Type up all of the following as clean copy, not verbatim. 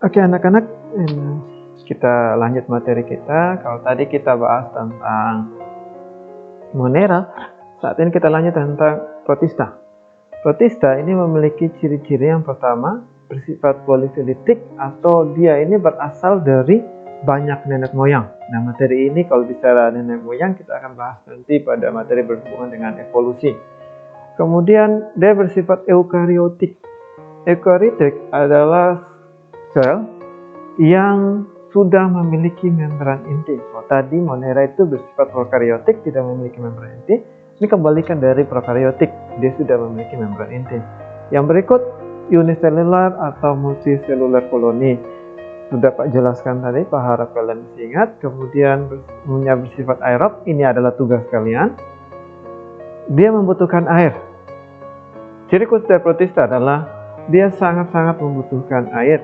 Oke anak-anak, kita lanjut materi kita. Kalau tadi kita bahas tentang Monera, saat ini kita lanjut tentang protista. Protista ini memiliki ciri-ciri yang pertama, bersifat polifilitik atau dia ini berasal dari banyak nenek moyang. Nah, materi ini kalau bicara nenek moyang kita akan bahas nanti pada materi berhubungan dengan evolusi. Kemudian dia bersifat eukariotik. Eukariotik adalah sel yang sudah memiliki membran inti. Kalau tadi Monera itu bersifat prokariotik, tidak memiliki membran inti. Ini kebalikan dari prokariotik, dia sudah memiliki membran inti. Yang berikut uniselular atau multiselular koloni. Sudah Pak jelaskan tadi, Pak harap kalian masih ingat. Kemudian punya bersifat aerob, ini adalah tugas kalian. Dia membutuhkan air. Ciri khusus dari protista adalah dia sangat-sangat membutuhkan air.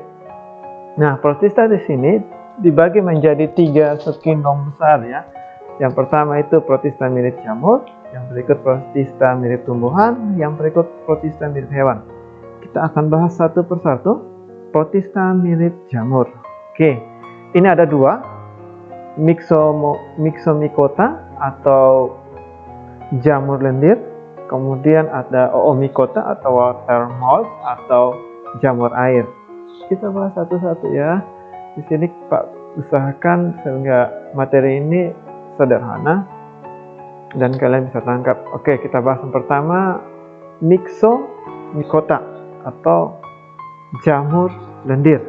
Nah, protista di sini dibagi menjadi 3 subgenome besar ya. Yang pertama itu protista mirip jamur, yang berikut protista mirip tumbuhan, yang berikut protista mirip hewan. Kita akan bahas satu persatu. Protista mirip jamur. Oke, ini ada 2, Myxomycota atau jamur lendir, kemudian ada Oomycota atau water mold atau jamur air. Kita bahas satu-satu ya. Di sini Pak usahakan sehingga materi ini sederhana dan kalian bisa tangkap. Oke, kita bahas yang pertama, Myxomycota atau jamur lendir.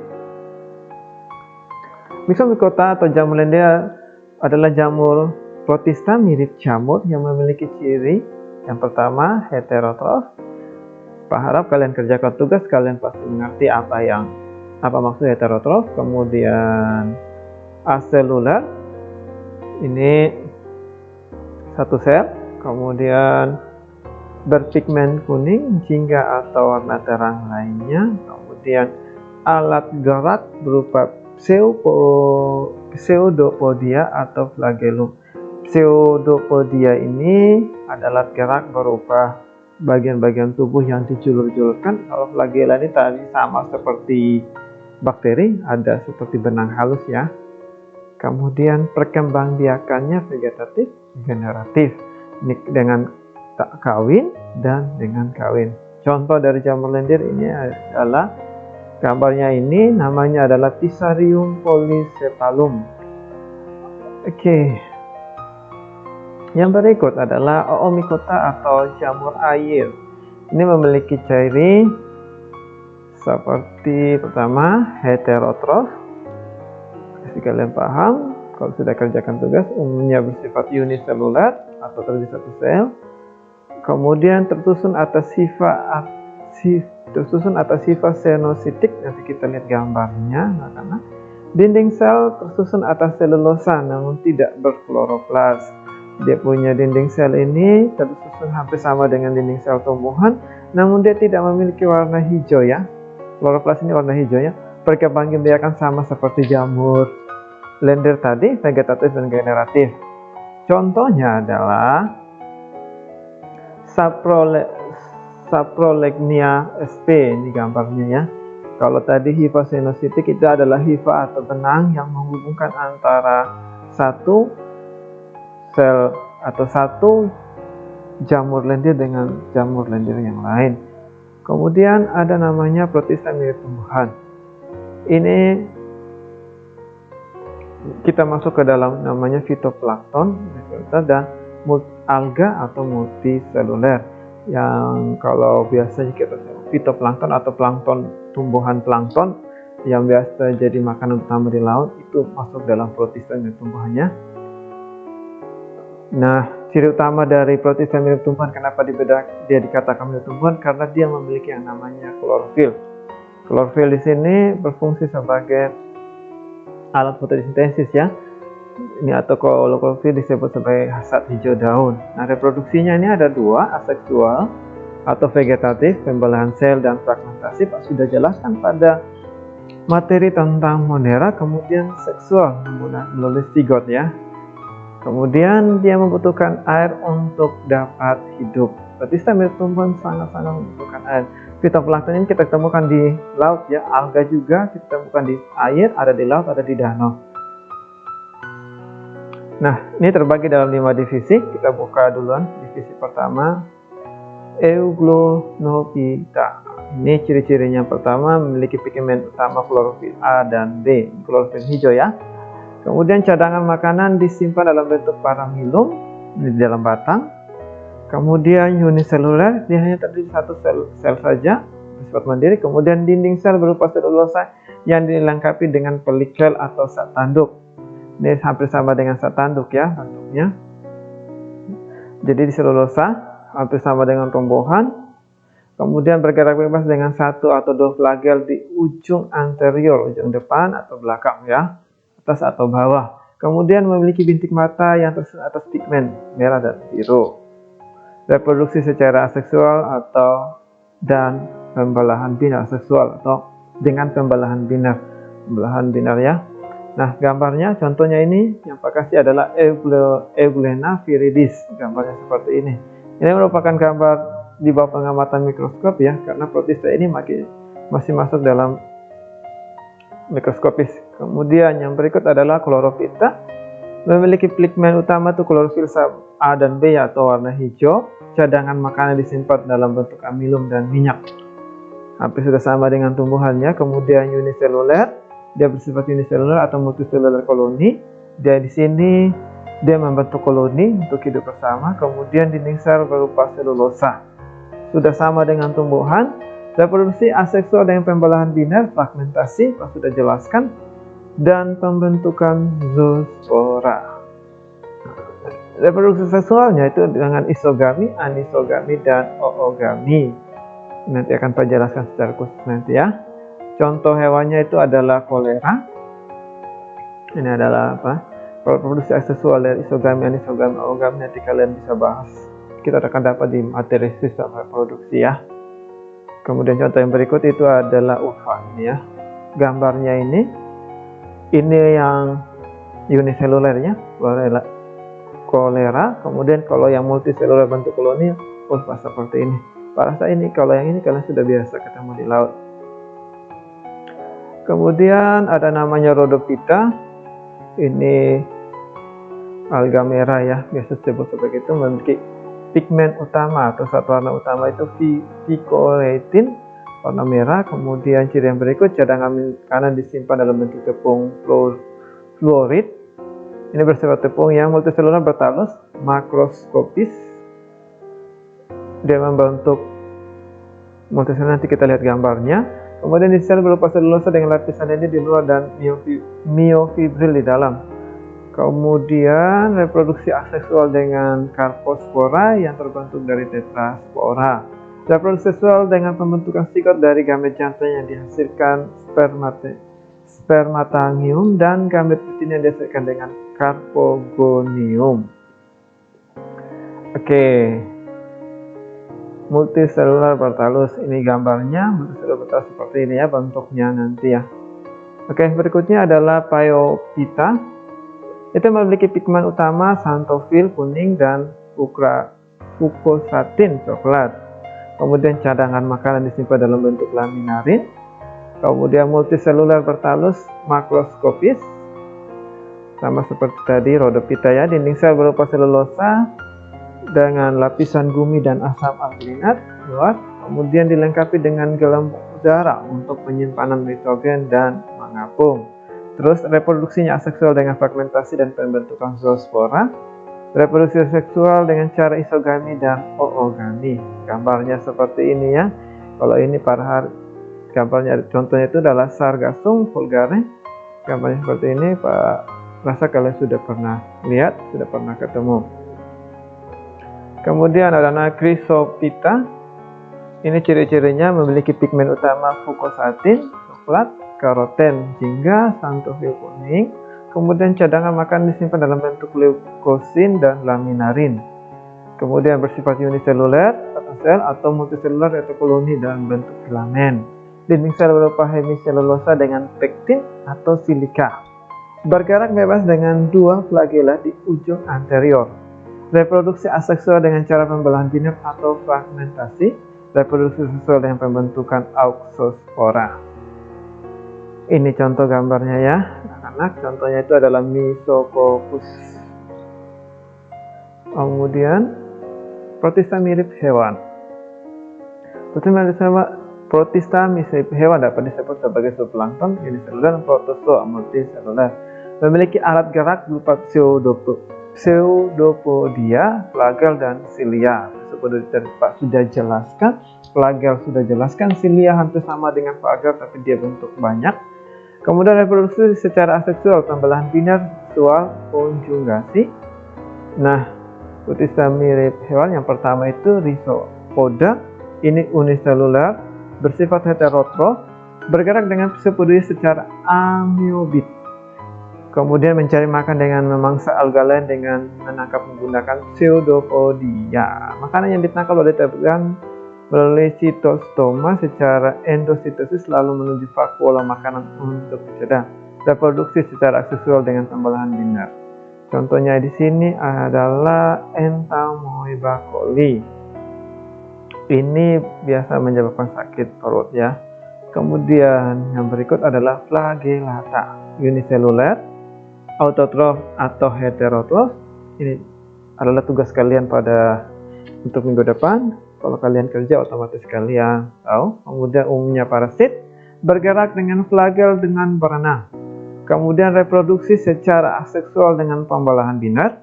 Myxomycota atau jamur lendir adalah jamur protista mirip jamur yang memiliki ciri yang pertama heterotrof. Pak harap kalian kerjakan tugas, kalian pasti mengerti apa maksud heterotrof. Kemudian aselular, ini satu sel, kemudian berpigmen kuning, jingga atau warna terang lainnya. Kemudian alat gerak berupa pseudopodia atau flagellum. Pseudopodia ini adalah gerak berupa bagian-bagian tubuh yang dijulur-julurkan. Kalau flagella ini tadi sama seperti bakteri, ada seperti benang halus ya. Kemudian perkembangbiakannya vegetatif, generatif, dengan tak kawin dan dengan kawin. Contoh dari jamur lendir ini adalah gambarnya ini, namanya adalah Thisarium polycephalum. Oke. Yang berikut adalah Oomycota atau jamur air. Ini memiliki ciri seperti pertama heterotrof. Jika kalian paham, kalau sudah kerjakan tugas, umumnya bersifat uniselular atau terdiri satu sel. Kemudian tersusun atas sifat senositik. Nanti kita lihat gambarnya. Karena dinding sel tersusun atas selulosa namun tidak berkloroplas. Dia punya dinding sel ini tersusun hampir sama dengan dinding sel tumbuhan, namun dia tidak memiliki warna hijau ya. Kloroplas ini warna hijau ya. Perkembangbiakan sama seperti jamur lendir tadi, vegetatif dan generatif. Contohnya adalah Saprolegnia sp, ini gambarnya ya. Kalau tadi hifa senositik itu adalah hifa atau benang yang menghubungkan antara satu sel atau satu jamur lendir dengan jamur lendir yang lain. Kemudian ada namanya protista mirip tumbuhan. Ini kita masuk ke dalam namanya fitoplankton dan alga atau multiseluler. Yang kalau biasanya kita fitoplankton atau plankton, tumbuhan plankton yang biasa jadi makanan utama di laut, itu masuk dalam protista mirip tumbuhannya. Nah, ciri utama dari protista mirip tumbuhan, kenapa dia dikatakan mirip tumbuhan? Karena dia memiliki yang namanya klorofil. Klorofil di sini berfungsi sebagai alat fotosintesis ya. Ini atau kalau klorofil disebut sebagai hasad hijau daun. Nah, reproduksinya ini ada 2, aseksual atau vegetatif, pembelahan sel dan fragmentasi. Pak sudah jelaskan pada materi tentang Monera. Kemudian seksual melalui zigot ya. Kemudian dia membutuhkan air untuk dapat hidup. Protista mirip tumbuhan sangat-sangat membutuhkan air. Fitoplankton ini kita temukan di laut ya, alga juga kita temukan di air, ada di laut, ada di danau. Nah, ini terbagi dalam 5 divisi. Kita buka duluan divisi pertama, Euglonophyta. Ini ciri-cirinya. Pertama, memiliki pigmen utama klorofil A dan B, klorofil hijau ya. Kemudian cadangan makanan disimpan dalam bentuk paramilum di dalam batang. Kemudian uniseluler, dia hanya terdiri satu sel saja, bersifat mandiri. Kemudian dinding sel berupa selulosa yang dilengkapi dengan pelikel atau zat tanduk. Ini hampir sama dengan zat tanduk ya bentuknya. Jadi di selulosa hampir sama dengan tumbuhan. Kemudian bergerak bebas dengan 1 atau 2 flagel di ujung anterior, ujung depan atau belakang ya, atas atau bawah. Kemudian memiliki bintik mata yang tersusun atas pigmen merah dan biru. Reproduksi secara aseksual atau dan pembelahan binar seksual atau dengan pembelahan binar ya. Nah, gambarnya contohnya ini yang Pak kasih adalah Euglena viridis. Gambarnya seperti ini. Ini merupakan gambar di bawah pengamatan mikroskop ya, karena protista ini masih masuk dalam mikroskopis. Kemudian yang berikut adalah Chlorophyta. Memiliki pigmen utama itu klorofil A dan B atau warna hijau. Cadangan makanan disimpan dalam bentuk amilum dan minyak. Hampir sudah sama dengan tumbuhannya. Kemudian uniseluler, dia bersifat uniseluler atau multiseluler koloni. Dia di sini dia membentuk koloni untuk hidup bersama. Kemudian dinding sel berupa selulosa. Sudah sama dengan tumbuhan. Reproduksi aseksual dengan pembelahan binar, fragmentasi, sudah jelaskan, dan pembentukan zoospora. Reproduksi seksualnya itu dengan isogami, anisogami, dan oogami. Nanti akan Pak jelaskan secara khusus nanti ya. Contoh hewannya itu adalah kolera. Ini adalah apa? Kalau reproduksi seksual dari isogami, anisogami, oogami nanti kalian bisa bahas. Kita akan dapat di materi sistem reproduksi ya. Kemudian contoh yang berikut itu adalah uva ini ya. Gambarnya ini yang uniselulernya, kolera. Kemudian kalau yang multiseluler bentuk koloni, uva seperti ini. Parasa ini, kalau yang ini kalian sudah biasa ketemu di laut. Kemudian ada namanya Rhodophyta. Ini alga merah ya, biasa disebut sebagai itu, memiliki pigmen utama atau zat warna utama itu picoretin, warna merah. Kemudian ciri yang berikut, cadangan makanan disimpan dalam bentuk tepung fluorid. Ini bersifat tepung yang multiseluler bertalus, makroskopis. Dia membentuk multiseluler, nanti kita lihat gambarnya. Kemudian di sel berupa selulosa dengan lapisan ini di luar dan myofibril di dalam. Kemudian reproduksi aseksual dengan karpospora yang terbentuk dari tetraspora. Reproduksi seksual dengan pembentukan sigot dari gamet jantan yang dihasilkan spermatangium dan gamet betina yang dihasilkan dengan karpogonium. Oke. Multiselular bertalus, ini gambarnya multiselular bertalus seperti ini ya bentuknya nanti ya. Oke, berikutnya adalah Phaeophyta. Itu memiliki pigmen utama xanthophyll kuning dan fucosatin coklat. Kemudian cadangan makanan disimpan dalam bentuk laminarin. Kemudian multiselular bertalus makroskopis, sama seperti tadi Rhodophyta ya. Dinding sel berupa selulosa dengan lapisan gumi dan asam alginat luar. Kemudian dilengkapi dengan gelembung udara untuk penyimpanan nitrogen dan mengapung. Terus reproduksinya aseksual dengan fragmentasi dan pembentukan zoospora. Reproduksi seksual dengan cara isogami dan oogami. Gambarnya seperti ini ya. Kalau ini gambarnya contohnya itu adalah Sargassum vulgare. Gambarnya seperti ini, Pak rasa kalian sudah pernah lihat, sudah pernah ketemu. Kemudian ada Chrysophyta. Ini ciri-cirinya memiliki pigmen utama fucosatin coklat, karoten jingga, xanthophyll kuning. Kemudian cadangan makan disimpan dalam bentuk leukosin dan laminarin. Kemudian bersifat uniseluler satu sel atau multiseluler atau koloni dalam bentuk filamen. Dinding sel berupa hemiselulosa dengan pektin atau silika. Bergerak bebas dengan 2 flagella di ujung anterior. Reproduksi aseksual dengan cara pembelahan binar atau fragmentasi. reproduksi seksual dengan pembentukan auxospora. Ini contoh gambarnya ya, anak-anak. Contohnya itu adalah Mesococcus. Kemudian protista mirip hewan. Protista mirip hewan dapat disebut sebagai zooplankton, uniseluler, protozoa multiseluler. Memiliki alat gerak berupa pseudopodia, flagel, dan silia. Seperti Pak sudah jelaskan, flagel sudah jelaskan, silia hampir sama dengan flagel tapi dia bentuk banyak. Kemudian reproduksi secara aseksual, pembelahan biner, seksual, konjugasi. Nah, protista mirip hewan yang pertama itu Rhizopoda, ini uniseluler, bersifat heterotrof, bergerak dengan pseudopodia secara amiobit. Kemudian mencari makan dengan memangsa alga lain dengan menangkap menggunakan pseudopodia. Makanan yang ditangkap oleh tebakan melalui sitostoma secara endositosis lalu menuju vakuola makanan untuk dicegah. Reproduksi secara aseksual dengan pembelahan biner. Contohnya di sini adalah Entamoeba coli. Ini biasa menyebabkan sakit perut ya. Kemudian yang berikut adalah flagellata, uniseluler, autotrof atau heterotrof. Ini adalah tugas kalian untuk minggu depan. Kalau kalian kerja otomatis kalian tahu. Kemudian umumnya parasit, bergerak dengan flagel dengan berenang. Kemudian reproduksi secara aseksual dengan pembelahan biner.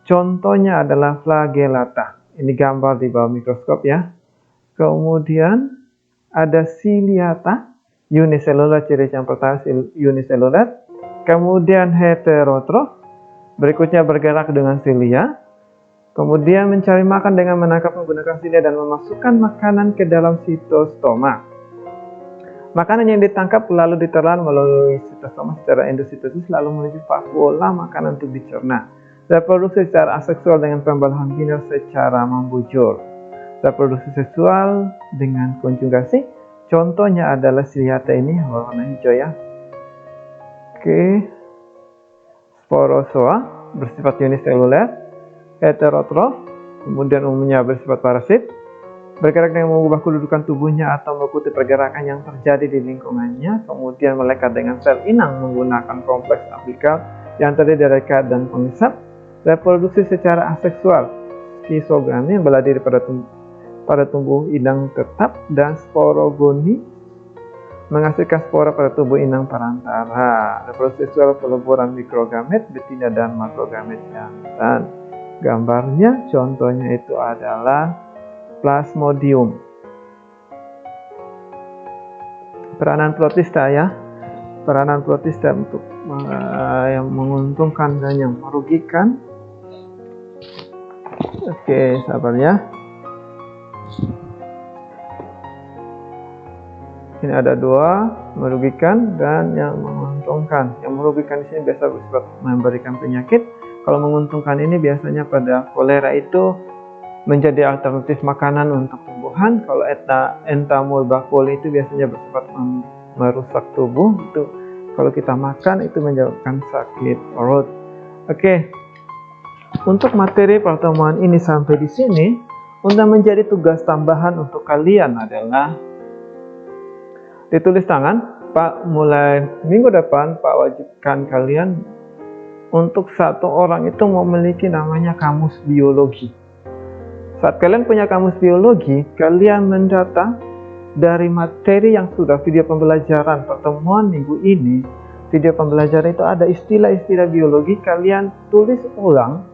Contohnya adalah flagellata. Ini gambar di bawah mikroskop ya. Kemudian ada ciliata, uniseluler, ciri yang pertama uniseluler. Kemudian heterotrof, berikutnya bergerak dengan silia. Kemudian mencari makan dengan menangkap menggunakan silia dan memasukkan makanan ke dalam sitostoma. Makanan yang ditangkap lalu ditelan melalui sitostoma secara endositosis lalu menuju vakuola makanan untuk dicerna. Reproduksi secara aseksual dengan pembelahan biner secara membujur. Reproduksi seksual dengan konjugasi. Contohnya adalah ciliata ini warna hijau ya. Oke. Sporozoa bersifat uniseluler, heterotrof, kemudian umumnya bersifat parasit, bergerak dengan mengubah kedudukan tubuhnya atau mengikuti pergerakan yang terjadi di lingkungannya, kemudian melekat dengan sel inang menggunakan kompleks apikal yang terdiri dari rekat dan pengisap. Reproduksi secara aseksual, skizogami yang bela diri pada tumbuh inang tetap, dan sporogoni menghasilkan spora pada tubuh inang perantara. Reproduksi seksual peleburan mikrogamet, betina dan makrogamet jantan. Gambarnya contohnya itu adalah Plasmodium. Peranan protista ya. Peranan protista untuk yang menguntungkan dan yang merugikan. Oke, sabar ya. Ini ada dua, merugikan dan yang menguntungkan. Yang merugikan di sini biasa bersifat memberikan penyakit. Kalau menguntungkan ini biasanya pada kolera itu menjadi alternatif makanan untuk tumbuhan. Kalau Entamoeba coli itu biasanya bersifat merusak tubuh. Itu kalau kita makan itu menyebabkan sakit perut. Oke. Untuk materi pertemuan ini sampai di sini, untuk menjadi tugas tambahan untuk kalian adalah ditulis tangan. Pak, mulai minggu depan Pak wajibkan kalian untuk satu orang itu memiliki namanya kamus biologi. Saat kalian punya kamus biologi, kalian mendata dari materi yang sudah video pembelajaran pertemuan minggu ini. Video pembelajaran itu ada istilah-istilah biologi, kalian tulis ulang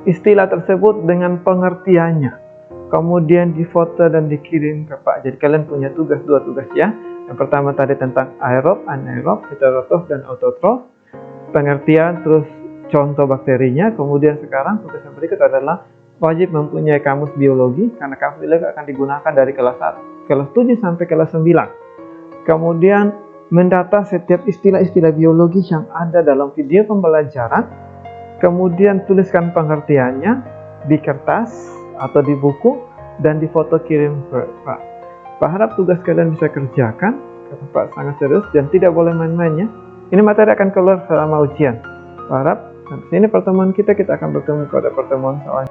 istilah tersebut dengan pengertiannya. Kemudian difoto dan dikirim ke Pak. Jadi kalian punya dua tugas ya. Yang pertama tadi tentang aerob, anaerob, heterotrof, dan autotrof. Pengertian, terus contoh bakterinya. Kemudian sekarang tugas yang berikut adalah wajib mempunyai kamus biologi, karena kamus biologi akan digunakan dari kelas 7 sampai kelas 9. Kemudian mendata setiap istilah-istilah biologi yang ada dalam video pembelajaran. Kemudian tuliskan pengertiannya di kertas atau di buku dan difoto kirim ke Pak. Pak harap tugas kalian bisa kerjakan, karena Pak sangat serius dan tidak boleh main-main ya. Ini materi akan keluar selama ujian. Pak harap, sampai sini pertemuan kita akan bertemu pada pertemuan selanjutnya.